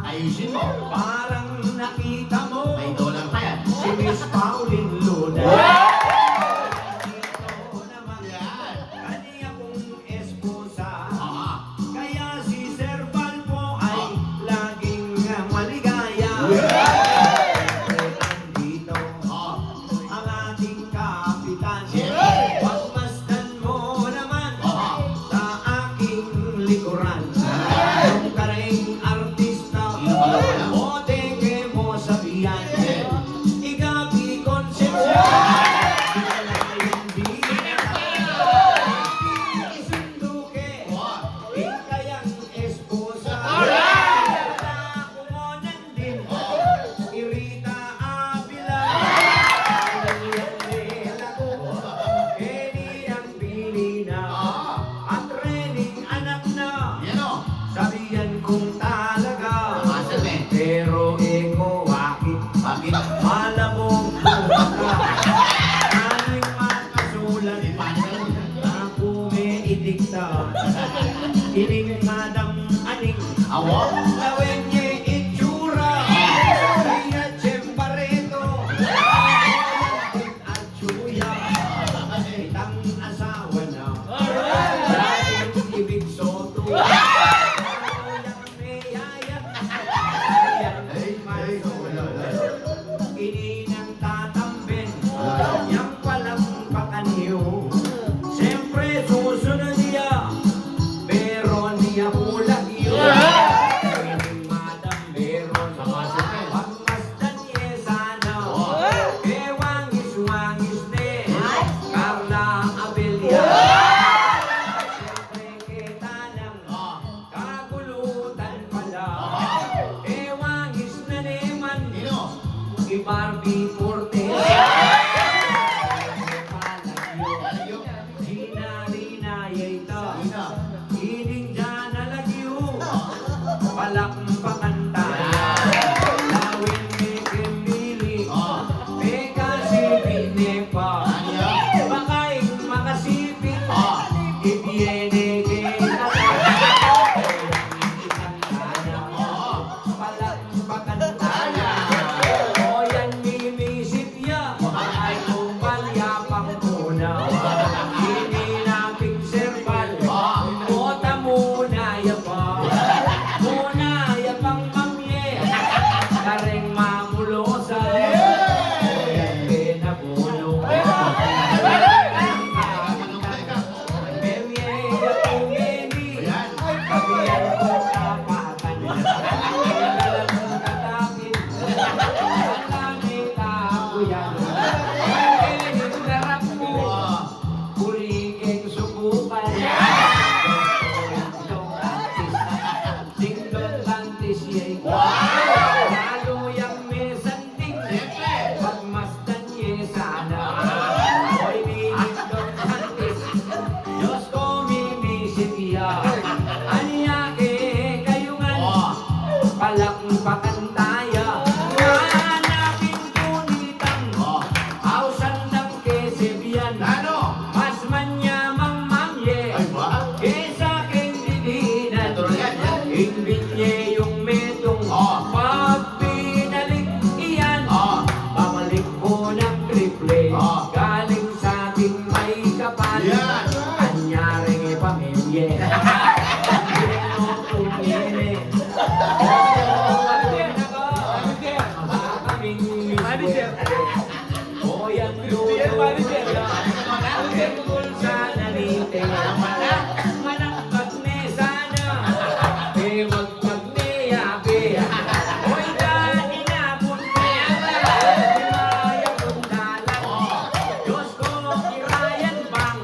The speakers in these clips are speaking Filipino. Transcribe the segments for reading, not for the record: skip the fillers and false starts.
Ayusin mo. Parang nakita mo May dollar pa yan. si Miss Pauline Luna. Dito naman Yan. kaniya kong esposa. Ah. Kaya si Sir Balbo ay laging maligaya. Dito Ah. ang ating kapitan. Siyempre. Pagmasdan mo naman Ah. sa aking likuran. Yung karing artista, Wala. o teke mo sabihan. Igabi Concepcion. Hindi isunduke. Ikayang esposa. Kumonan din. Irita Avila. Nila ko. Edi ang pili na. At Rening anak na. Yan o. Sabihan kong talaga. Asan eh? Pero eko bakit? Bakit? Malamog ka. Anong makasulat? Ako may idikta. Ining madam aning. Awo? Lawin niya itsura. Kaya tsembareto. At tsuya. Itang asawa na. Dating ibig soto. Ininang tatambin, yang walang pakaniyo. Siyempre susunod niya, pero niya ulang yun. Ining madam meron, pagmasdan niya sana. Wangis din, Carla Abella. Siyempre kita lang, kagulutan pala. Wangis na naman, Sino? Barbie Forte. Palagyo. Ginarina yayta. Sino? Ining dyan nalagyo. Palakpakan tayo. Lawin may kemili. Ah. Peka si Pinepa. Ano yan? Bakain makasipin. Ah. Ibiene kita. Oo. Palakpakan tayo. O yan mimisip ya. Ay kung palyapang muna. Hindi naping serval. Mota muna yapa. Muna yapang mamye. Kareng mamulosa. Yan pinabulong. Memye yapang memi. Kabiyan ko kapatan. Kailan mo katapin. Nakita ko yan. Ang sarap mo. Kuligeng subukan. Dingdong tantis yay. Lalo yung mesanding. Pagmasdan niya sana. Hoy, dingdong tantis. Diyos ko mimisip ya. Anyake kayungan. Palakpakan tayo. Hanapin kunitang. Ausan ng kesebian. Ano? Mas manyamang mamye. Ay ba? Kesa aking didinan. Natural yan, yan. Inbit niya yung metong. Pag pinalik iyan. Babalik ko ng triple. Galing sa ating may kapal. Yan. Anyaring ipamilye. Pero kumili. O yan luto. Tungkol sa nanite. Manakbat ni sana. Wag magniyabi. Hoy dahil inabot niya. Himaya kong dalat. Diyos ko irayan bang.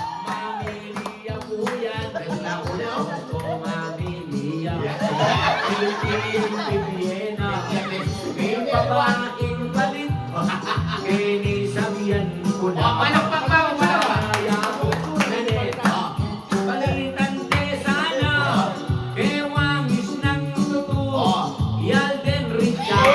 Mamiliya po yan. Diyos ko mamiliya. Pilipiena. May babaeng palit. Kinisabihan ko na. Palakpak pa, palakpak. Kaya ko naneta. Palitan te sana. Kewangis ng totoo. Yalden Richard.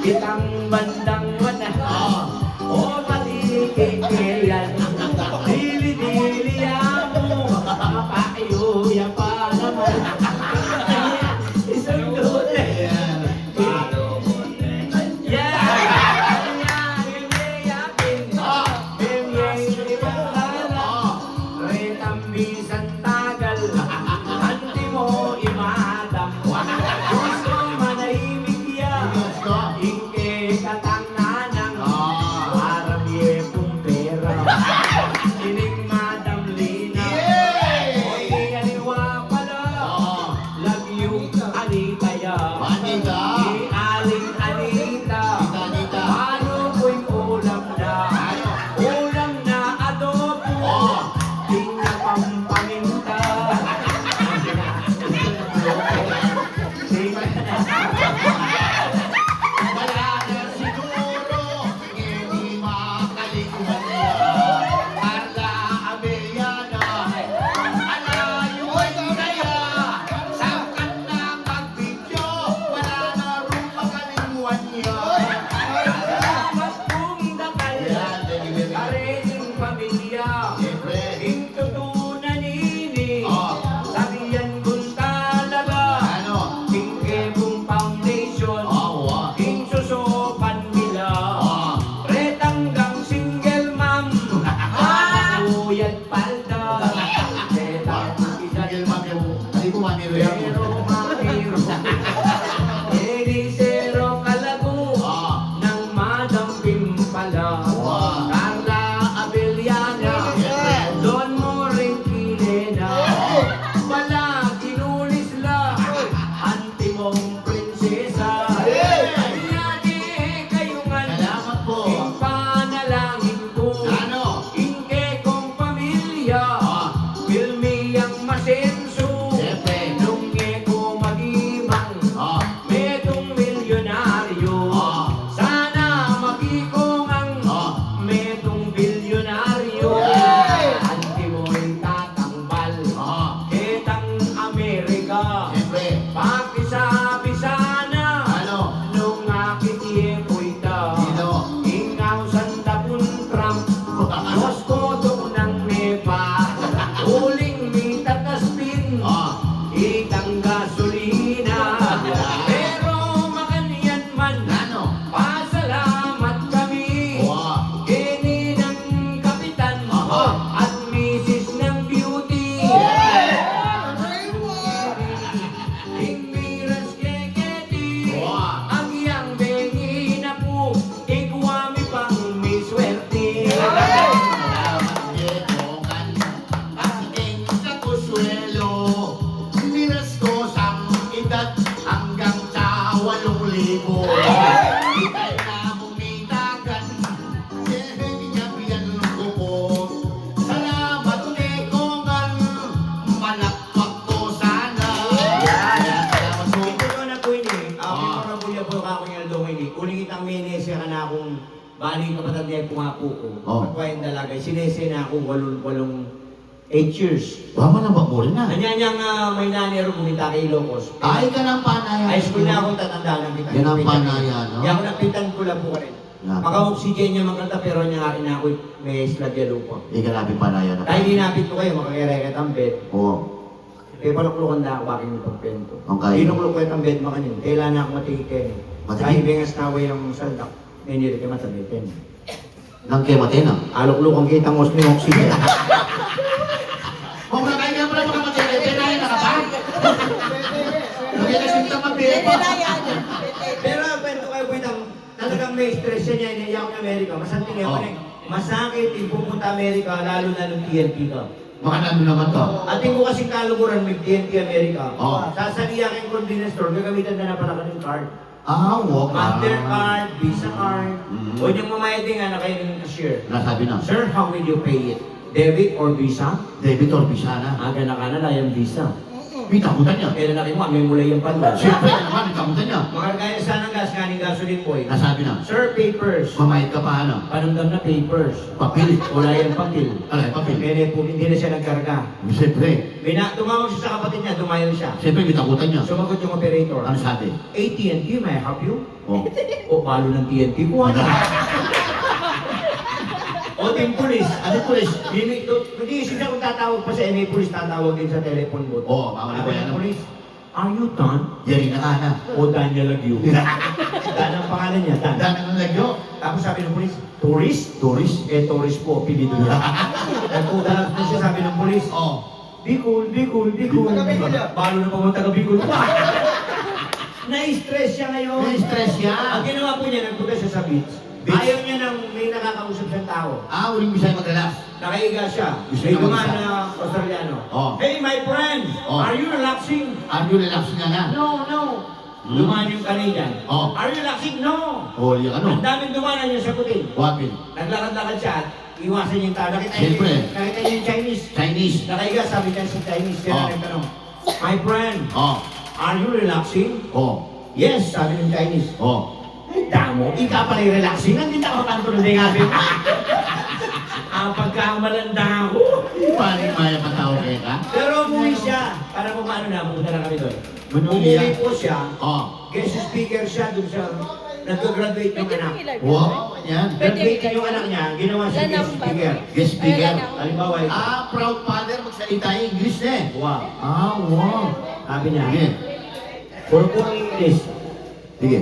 Itang bandang wala. O malikikiriyan. Dili-dili mo. Mapaiuya pa naman. Isang dote. Bali kapatid niya pumapo ko. Oh. Ako yung dalagay. Sinese na ako 8 years. Bama na ba mo rin na? Kanya niyang may nanero pumunta kay Ilocos. Ay ka ng panayan. High school na akong tatanda ng kita. Yan ang panayan, no? Kaya ako napitan ko lang po ka rin. Maka-oxygen niya magkanta pero niya akin na ako may slagya lupa. Hindi ka namin panayan na. Dahil dinapit ko kayo, makakireket ang bed. Oo. Kaya paluklukan na ako bakit yung pagpento. Okay. Inuklukot ang bed makanin. Kailan na ako matigil. Matigil? Dahil bingas na yung saldak. Hindi rin matabitin. Nang kaya matin ah. Alok-lukang kitang os ni oxygen. Kung na kaya pala mga matindi, pinayan na ka ba? Lagi na sinta mabili pa. Pero kwento kayo po itang talagang may stress siya niya, iniiyak ng Amerika. Masanting ngayon Oh. masakit yung pupunta Amerika, lalo na nung TNT ka. Mga ano naman to? Ating ko kasing kaluguran may TNT Amerika. Oh. Sasaliyakin convenience store, gagamitan na pala ka ng card. Ah, wok. Mastercard, Visa card. Mm. O yung mamayating na kayo ng cashier. Nasabi na. Sir, how will you pay it? Debit or Visa? Debit or Visa na. Aga na ka na lang yung Visa. May takutan niya. Kaya na mo, may mulay yung panda. Siyempre naman, may takutan niya. Mga kaya sana ng gas, kani ni gasoline boy. Nasabi na. Sir, papers. Mamayad ka pa, ano? Panamdam na papers. Papil. Wala yan papil. Alay, papil. Kaya po, hindi na siya nagkarga. Siyempre. Tumawag siya sa kapatid niya, dumayo siya. Siyempre, bitakutan niya. Sumagot yung operator. Ano sabi? AT&T, may I help you? Oh. O, palo ng TNT ko, ano? O, team police. Ano po is? Hindi siya kung tatawag pa sa MA Police, tatawag din sa telephone booth. Oo, bawal na ba yan? Police, are you Dan? Yari na ka na. O Daniel Lagyo. Dan ang pangalan niya, Dan. Dami ng lagyo. Tapos sabi ng police, tourist? Tourist. Tourist po, pilido niya. Nagpunta na siya, sabi ng police, Oh. Bicol. Balo na pumunta ka Bicol. Na-stress siya ngayon. Na-stress siya. Ang ginawa po niya, nagpunta siya sa beach. Beach? Ayaw niya nang may nakakausap siyang tao. Uling mo siya mag-relax. Nakaiga siya. Gusto May niya dumaan mag-isa. na Australiano. Oh. Hey, my friend! Oh. Are you relaxing? Ano relax nga na? No. Dumaan yung Canadian. Oh. Are you relaxing? No! Huli ano? Ang daming dumaan niya sa puting. Wapin. Naglakad-lakad siya at iwasan niya yung tao. Siyempre. Nakita niya yung Chinese. Chinese. Nakaiga, sabi niya sa Chinese. Kaya Oh. nagtanong, my friend, Oh. are you relaxing? Oh. Yes, sabi ng Chinese. Oh. Ay, damo, ika pala yung relaxing. Nandito ako kanto ng dengabi. Ang pagkamalanda ako. Paano yung maya patawag kayo ka? Pero umuwi siya. Para kung paano na, pupunta na kami doon. Umuwi Umuwi yan? po siya. Oh. Guest speaker siya doon sa nag-graduate yung anak. Wow. Yan. Graduate yung anak niya, ginawa siya guest speaker. Guest speaker. Halimbawa, ito. Proud father magsalita yung English na eh. Wow. Wow. Sabi niya, Sige. puro po English. Sige.